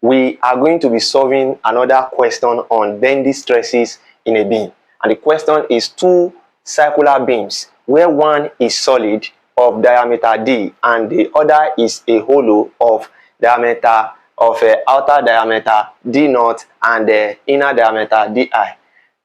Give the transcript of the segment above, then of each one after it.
we are going to be solving another question on bending stresses in a beam. And the question is two circular beams where one is solid of diameter d and the other is a hollow of diameter of outer diameter d naught and inner diameter di.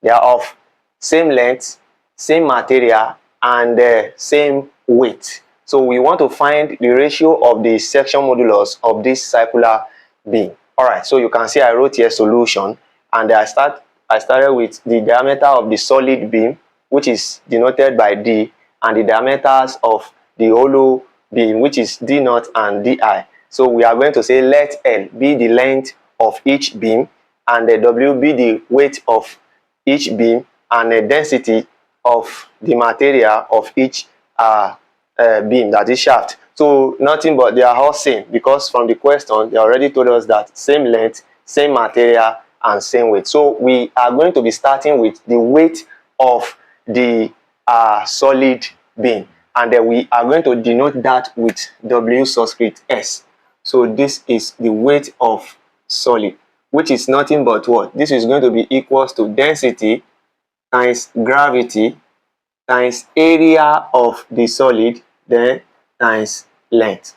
They are of same length, same material, and same weight. So we want to find the ratio of the section modulus of this circular beam. Alright, so you can see I wrote here solution, and I started with the diameter of the solid beam, which is denoted by d, and the diameters of the hollow beam, which is d naught and di. So we are going to say let L be the length of each beam, and the W be the weight of each beam, and the density of the material of each beam, that is shaft. So nothing but they are all same, because from the question they already told us that same length, same material, and same weight. So we are going to be starting with the weight of the solid beam, and then we are going to denote that with W subscript S. So this is the weight of solid, which is nothing but what? This is going to be equals to density times gravity times area of the solid, then times length.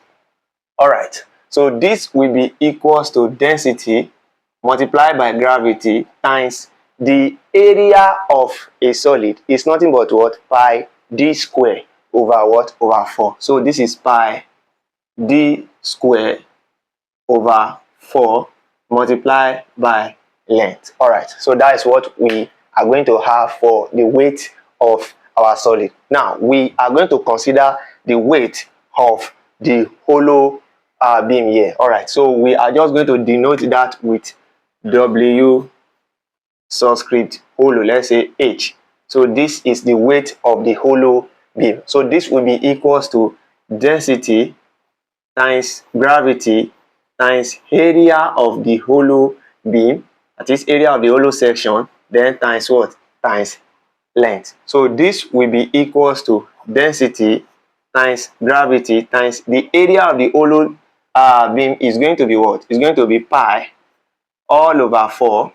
Alright, so this will be equals to density multiplied by gravity times the area of a solid is nothing but what? Pi d square over what? Over 4. So this is pi d square over 4 multiplied by length. Alright, so that is what we are going to have for the weight of our solid. Now we are going to consider the weight of the hollow beam here. Alright, so we are just going to denote that with W subscript hollow, let's say H. So this is the weight of the hollow beam. So this will be equals to density times gravity times area of the hollow beam, that is area of the hollow section, then times what? Times length. So this will be equals to density times gravity times the area of the hollow beam is going to be what? It's going to be pi all over 4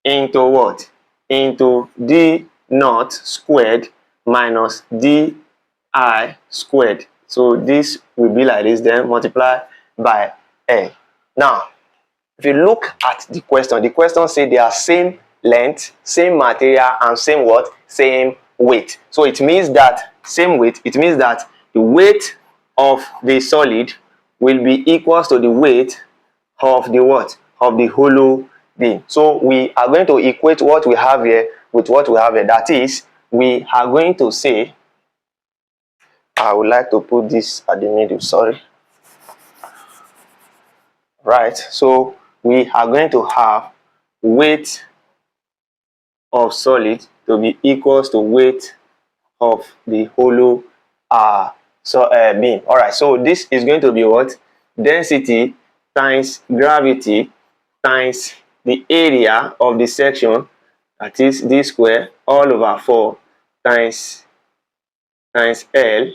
into what? Into d naught squared minus di squared. So this will be like this, then multiply by L. Now, if you look at the question says they are same length, same material, and same what? Same weight. So it means that same weight, it means that the weight of the solid will be equals to the weight of the what? Of the hollow beam. So we are going to equate what we have here with what we have here. That is, we are going to say, I would like to put this at the middle, sorry. Right, so we are going to have weight of solid to be equals to weight of the hollow beam. Alright, so this is going to be what? Density times gravity times the area of the section, that is d square all over 4 times L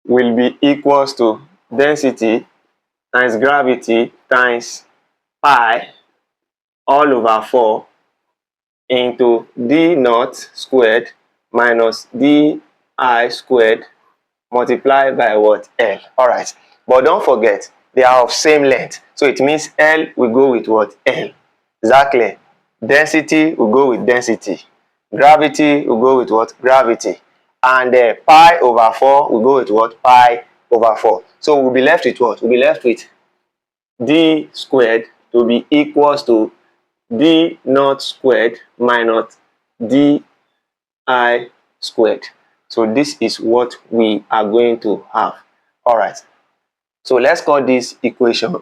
will be equals to density times gravity times pi all over 4 into d naught squared minus di squared multiplied by what? L. Alright, but don't forget they are of same length, so it means L will go with what? L. Exactly. Density will go with density, gravity will go with what? Gravity, and pi over 4 will go with what? Pi over 4. So we'll be left with what? We'll be left with d squared to be equals to d naught squared minus di squared. So this is what we are going to have. Alright, so let's call this equation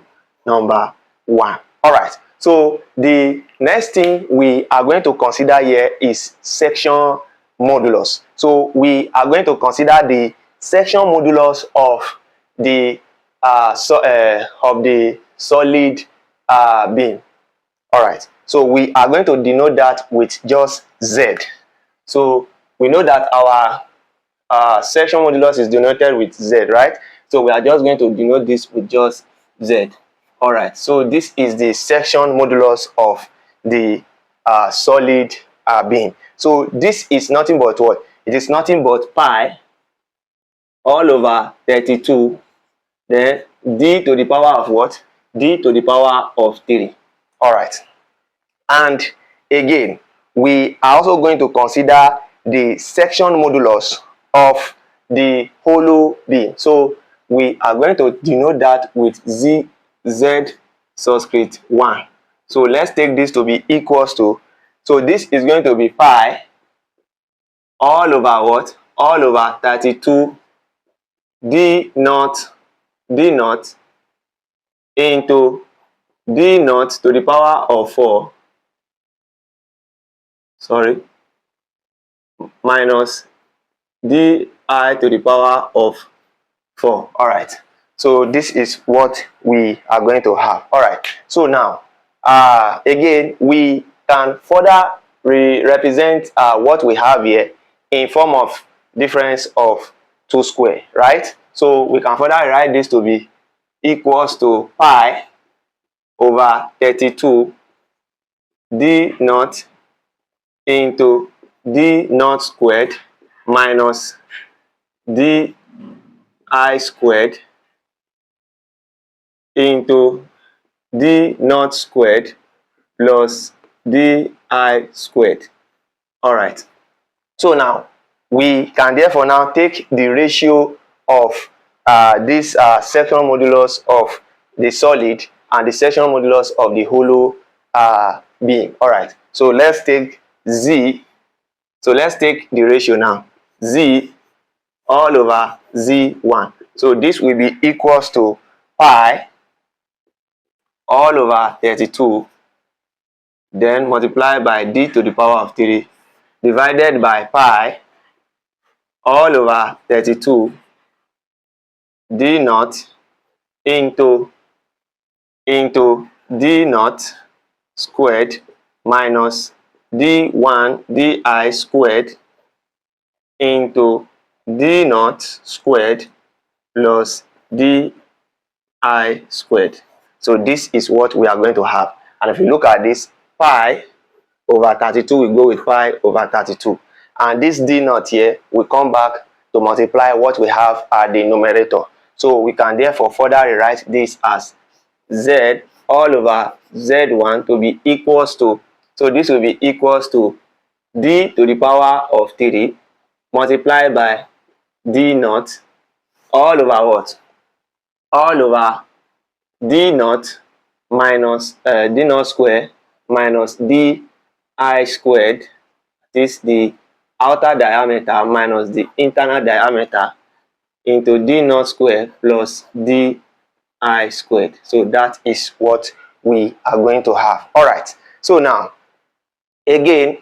number 1. Alright, so the next thing we are going to consider here is section modulus. So we are going to consider the section modulus of the solid beam. Alright, so we are going to denote that with just Z. So we know that our section modulus is denoted with Z, right? So we are just going to denote this with just Z. All right, so this is the section modulus of the solid beam. So this is nothing but what? It is nothing but pi all over 32, then d to the power of what? D to the power of 3. All right, and again we are also going to consider the section modulus of the hollow beam. So we are going to denote that with z subscript 1. So let's take this to be equals to, so this is going to be pi all over what? All over 32 d naught into d naught to the power of 4, sorry, minus di to the power of 4. All right, so this is what we are going to have. All right, so now again we can further represent what we have here in form of difference of 2 square, right? So we can further write this to be equals to pi over 32 d naught into d naught squared minus di squared into d naught squared plus di squared. All right, so now we can therefore now take the ratio of this section modulus of the solid and the section modulus of the hollow beam. All right, so let's take z, so let's take the ratio now, z all over z1. So this will be equals to pi all over 32, then multiply by d to the power of 3 divided by pi all over 32 d naught into d naught squared minus d1 di squared into d naught squared plus di squared. So this is what we are going to have. And if you look at this, pi over 32 we go with pi over 32, and this d naught here will come back to multiply what we have at the numerator. So we can therefore further rewrite this as z all over z1 to be equals to, so this will be equals to d to the power of 3 multiplied by d naught all over what? All over d naught minus d naught square minus di squared, this the outer diameter minus the internal diameter, into d naught square plus di squared. So that is what we are going to have. All right, so now again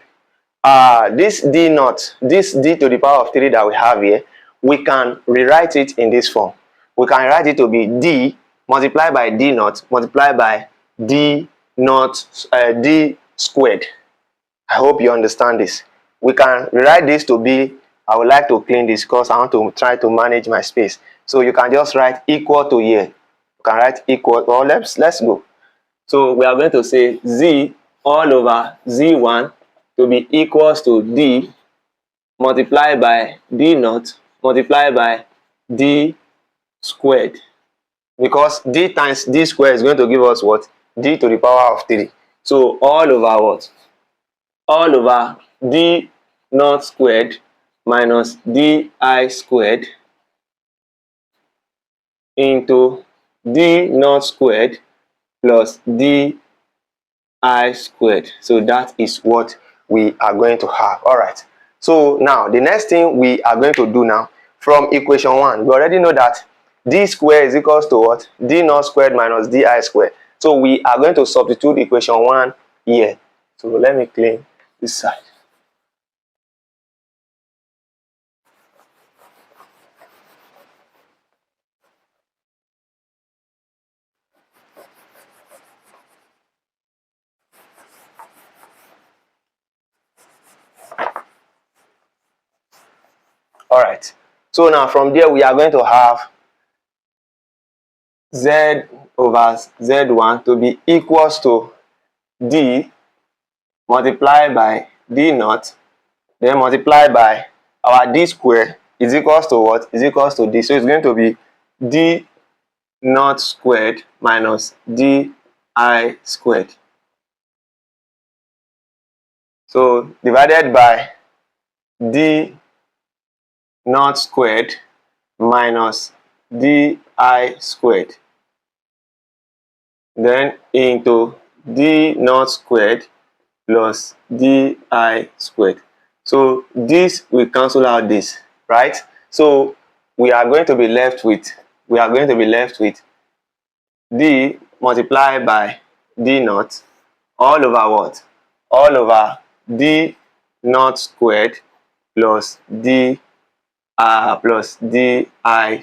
this d naught, this d to the power of 3 that we have here, we can rewrite it in this form. We can write it to be d multiplied by d naught multiplied by d naught d squared. I hope you understand this. We can rewrite this to be, I would like to clean this because I want to try to manage my space. So you can just write equal to here. You can write equal. Well, let's go. So we are going to say z all over z1 to be equals to d multiplied by d naught multiplied by d squared, because d times d squared is going to give us what? D to the power of 3. So all over what? All over d naught squared minus di squared into d naught squared plus di squared. So that is what we are going to have. All right, so now the next thing we are going to do now, from equation 1 we already know that d squared is equals to what? D naught squared minus di squared. So we are going to substitute equation 1 here. So let me clean this side. All right, so now from there we are going to have z over z1 to be equals to d multiplied by d naught, then multiplied by our d square is equals to what? Is equals to d. So it's going to be d naught squared minus di squared. So divided by d naught squared minus di squared, then into d naught squared plus di squared. So this will cancel out this, right? So we are going to be left with d multiplied by d naught all over what? All over d naught squared plus di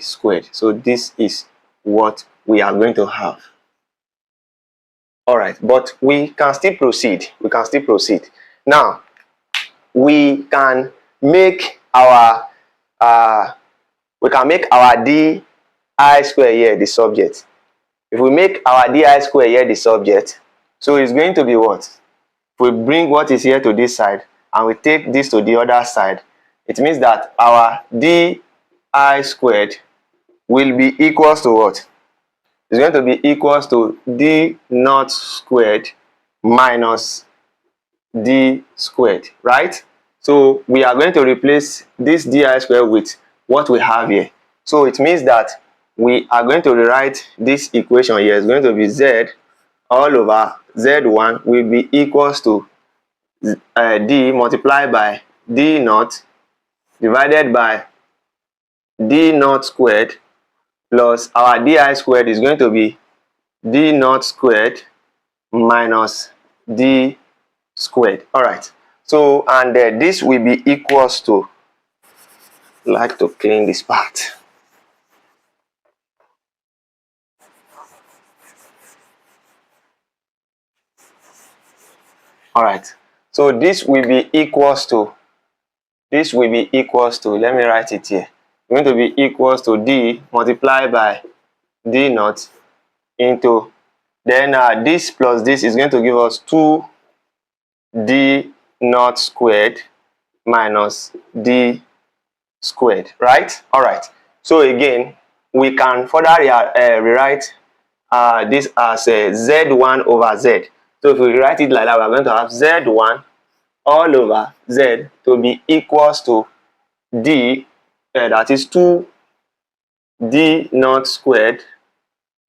squared. So this is what we are going to have. All right, but we can still proceed. Now we can make our di square here the subject. If we make our di square here the subject, so it's going to be what? If we bring what is here to this side and we take this to the other side, it means that our di squared will be equals to what? It's going to be equals to d naught squared minus d squared, right? So we are going to replace this di squared with what we have here. So it means that we are going to rewrite this equation here. It's going to be z all over z1 will be equals to d multiplied by d naught divided by d naught squared plus our di squared is going to be d naught squared minus d squared. All right. So and this will be equals to, like to clean this part. All right. So this will be equals to, let me write it here. It's going to be equals to d multiplied by d naught into, then this plus this is going to give us 2d naught squared minus d squared, right? All right. So again, we can further rewrite this as z1 over z. So if we write it like that, we are going to have z1 all over z to be equals to d, that is 2d naught squared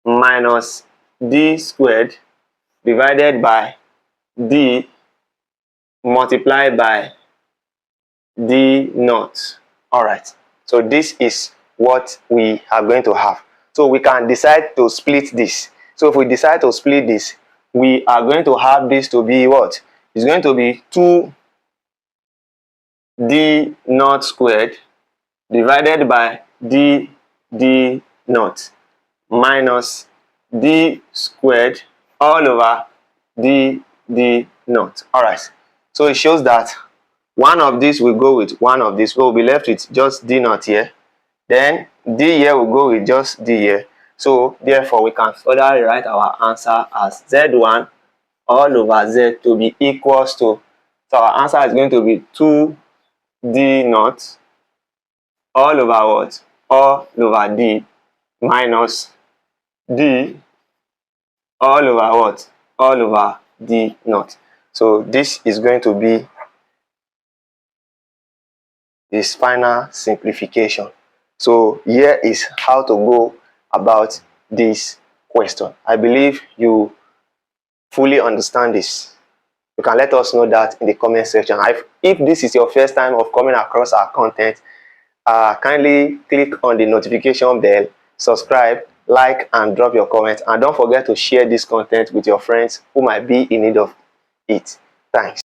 minus d squared divided by d multiplied by d naught. All right. So this is what we are going to have. So we can decide to split this. So if we decide to split this, we are going to have this to be what? It's going to be 2d naught squared divided by d naught minus d squared all over d naught. All right. So it shows that one of these will go with one of these. We'll be left with just d naught here. Then d here will go with just d here. So therefore we can further write our answer as z1 all over z to be equals to, so our answer is going to be 2d naught all over what? All over d minus d all over what? All over d naught. So this is going to be this final simplification. So here is how to go about this question. I believe you fully understand this. You can let us know that in the comment section. If this is your first time of coming across our content, kindly click on the notification bell, subscribe, like, and drop your comments. And don't forget to share this content with your friends who might be in need of it. Thanks.